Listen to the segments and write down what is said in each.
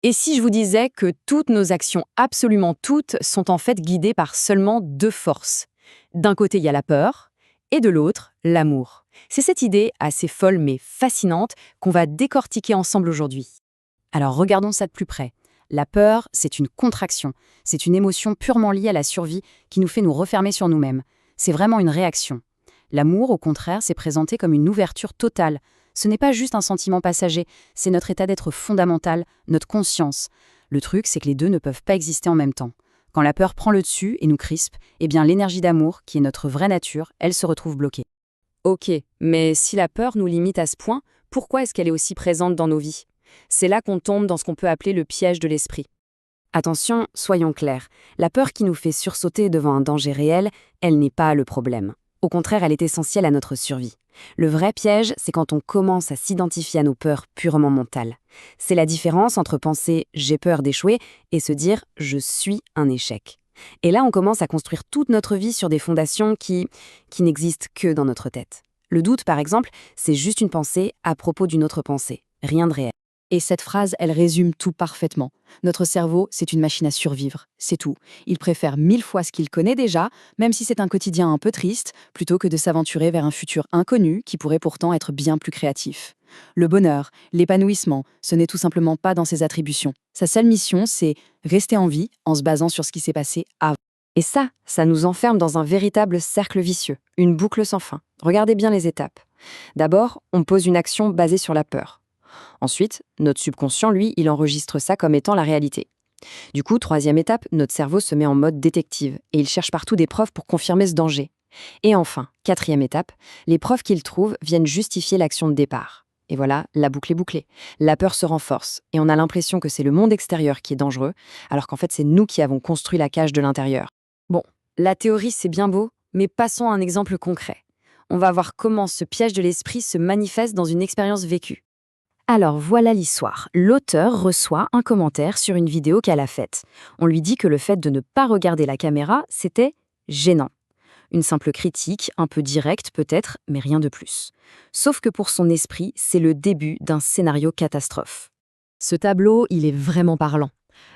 Et si je vous disais que toutes nos actions, absolument toutes, sont en fait guidées par seulement deux forces? D'un côté, il y a la peur, et de l'autre, l'amour. C'est cette idée assez folle mais fascinante qu'on va décortiquer ensemble aujourd'hui. Alors regardons ça de plus près. La peur, c'est une contraction. C'est une émotion purement liée à la survie qui nous fait nous refermer sur nous-mêmes. C'est vraiment une réaction. L'amour, au contraire, s'est présenté comme une ouverture totale. Ce n'est pas juste un sentiment passager, c'est notre état d'être fondamental, notre conscience. Le truc, c'est que les deux ne peuvent pas exister en même temps. Quand la peur prend le dessus et nous crispe, eh bien l'énergie d'amour, qui est notre vraie nature, elle se retrouve bloquée. Ok, mais si la peur nous limite à ce point, pourquoi est-ce qu'elle est aussi présente dans nos vies? C'est là qu'on tombe dans ce qu'on peut appeler le piège de l'esprit. Attention, soyons clairs, la peur qui nous fait sursauter devant un danger réel, elle n'est pas le problème. Au contraire, elle est essentielle à notre survie. Le vrai piège, c'est quand on commence à s'identifier à nos peurs purement mentales. C'est la différence entre penser « j'ai peur d'échouer » et se dire « je suis un échec ». Et là, on commence à construire toute notre vie sur des fondations qui n'existent que dans notre tête. Le doute, par exemple, c'est juste une pensée à propos d'une autre pensée, rien de réel. Et cette phrase, elle résume tout parfaitement. Notre cerveau, c'est une machine à survivre, c'est tout. Il préfère 1000 fois ce qu'il connaît déjà, même si c'est un quotidien un peu triste, plutôt que de s'aventurer vers un futur inconnu qui pourrait pourtant être bien plus créatif. Le bonheur, l'épanouissement, ce n'est tout simplement pas dans ses attributions. Sa seule mission, c'est rester en vie en se basant sur ce qui s'est passé avant. Et ça nous enferme dans un véritable cercle vicieux, une boucle sans fin. Regardez bien les étapes. D'abord, on pose une action basée sur la peur. Ensuite, notre subconscient, lui, il enregistre ça comme étant la réalité. Du coup, troisième étape, notre cerveau se met en mode détective et il cherche partout des preuves pour confirmer ce danger. Et enfin, quatrième étape, les preuves qu'il trouve viennent justifier l'action de départ. Et voilà, la boucle est bouclée. La peur se renforce et on a l'impression que c'est le monde extérieur qui est dangereux, alors qu'en fait c'est nous qui avons construit la cage de l'intérieur. Bon, la théorie c'est bien beau, mais passons à un exemple concret. On va voir comment ce piège de l'esprit se manifeste dans une expérience vécue. Alors voilà l'histoire. L'auteur reçoit un commentaire sur une vidéo qu'elle a faite. On lui dit que le fait de ne pas regarder la caméra, c'était gênant. Une simple critique, un peu directe peut-être, mais rien de plus. Sauf que pour son esprit, c'est le début d'un scénario catastrophe. Ce tableau, il est vraiment parlant.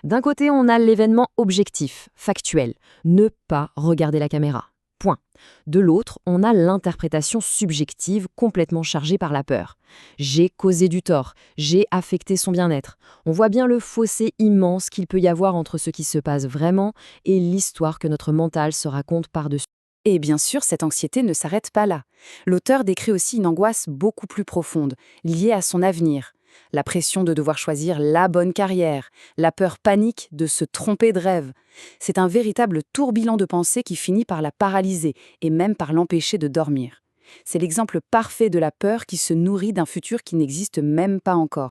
D'un côté, on a l'événement objectif, factuel, ne pas regarder la caméra. Point. De l'autre, on a l'interprétation subjective complètement chargée par la peur. J'ai causé du tort, j'ai affecté son bien-être. On voit bien le fossé immense qu'il peut y avoir entre ce qui se passe vraiment et l'histoire que notre mental se raconte par-dessus. Et bien sûr, cette anxiété ne s'arrête pas là. L'auteur décrit aussi une angoisse beaucoup plus profonde, liée à son avenir. La pression de devoir choisir la bonne carrière, la peur panique de se tromper de rêve. C'est un véritable tourbillon de pensées qui finit par la paralyser et même par l'empêcher de dormir. C'est l'exemple parfait de la peur qui se nourrit d'un futur qui n'existe même pas encore.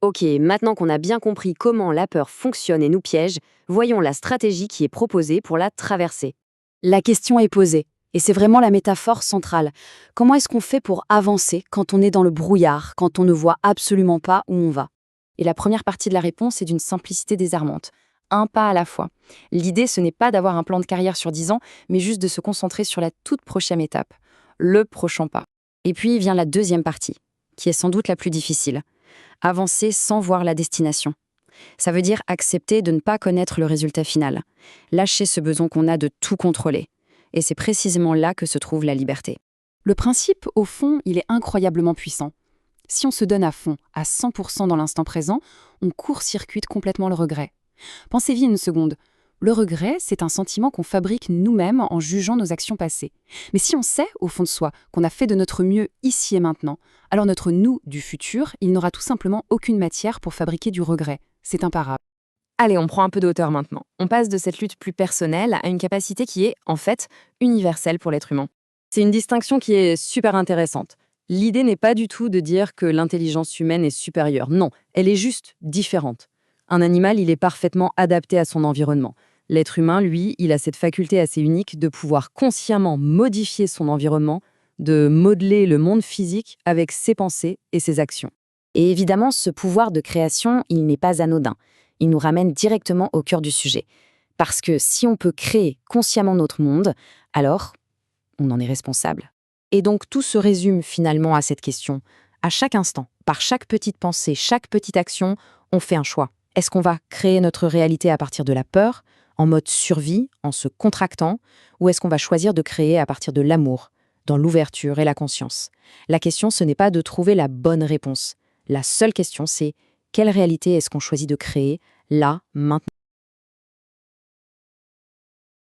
Ok, maintenant qu'on a bien compris comment la peur fonctionne et nous piège, voyons la stratégie qui est proposée pour la traverser. La question est posée, et c'est vraiment la métaphore centrale. Comment est-ce qu'on fait pour avancer quand on est dans le brouillard, quand on ne voit absolument pas où on va? Et la première partie de la réponse est d'une simplicité désarmante. Un pas à la fois. L'idée, ce n'est pas d'avoir un plan de carrière sur 10 ans, mais juste de se concentrer sur la toute prochaine étape, le prochain pas. Et puis vient la deuxième partie, qui est sans doute la plus difficile. Avancer sans voir la destination. Ça veut dire accepter de ne pas connaître le résultat final. Lâcher ce besoin qu'on a de tout contrôler. Et c'est précisément là que se trouve la liberté. Le principe, au fond, il est incroyablement puissant. Si on se donne à fond, à 100% dans l'instant présent, on court-circuite complètement le regret. Pensez-y une seconde. Le regret, c'est un sentiment qu'on fabrique nous-mêmes en jugeant nos actions passées. Mais si on sait, au fond de soi, qu'on a fait de notre mieux ici et maintenant, alors notre nous du futur, il n'aura tout simplement aucune matière pour fabriquer du regret. C'est imparable. Allez, on prend un peu de hauteur maintenant. On passe de cette lutte plus personnelle à une capacité qui est, en fait, universelle pour l'être humain. C'est une distinction qui est super intéressante. L'idée n'est pas du tout de dire que l'intelligence humaine est supérieure. Non, elle est juste différente. Un animal, il est parfaitement adapté à son environnement. L'être humain, lui, il a cette faculté assez unique de pouvoir consciemment modifier son environnement, de modeler le monde physique avec ses pensées et ses actions. Et évidemment, ce pouvoir de création, il n'est pas anodin. Il nous ramène directement au cœur du sujet. Parce que si on peut créer consciemment notre monde, alors on en est responsable. Et donc tout se résume finalement à cette question. À chaque instant, par chaque petite pensée, chaque petite action, on fait un choix. Est-ce qu'on va créer notre réalité à partir de la peur, en mode survie, en se contractant, ou est-ce qu'on va choisir de créer à partir de l'amour, dans l'ouverture et la conscience? La question, ce n'est pas de trouver la bonne réponse. La seule question, c'est quelle réalité est-ce qu'on choisit de créer, là, maintenant?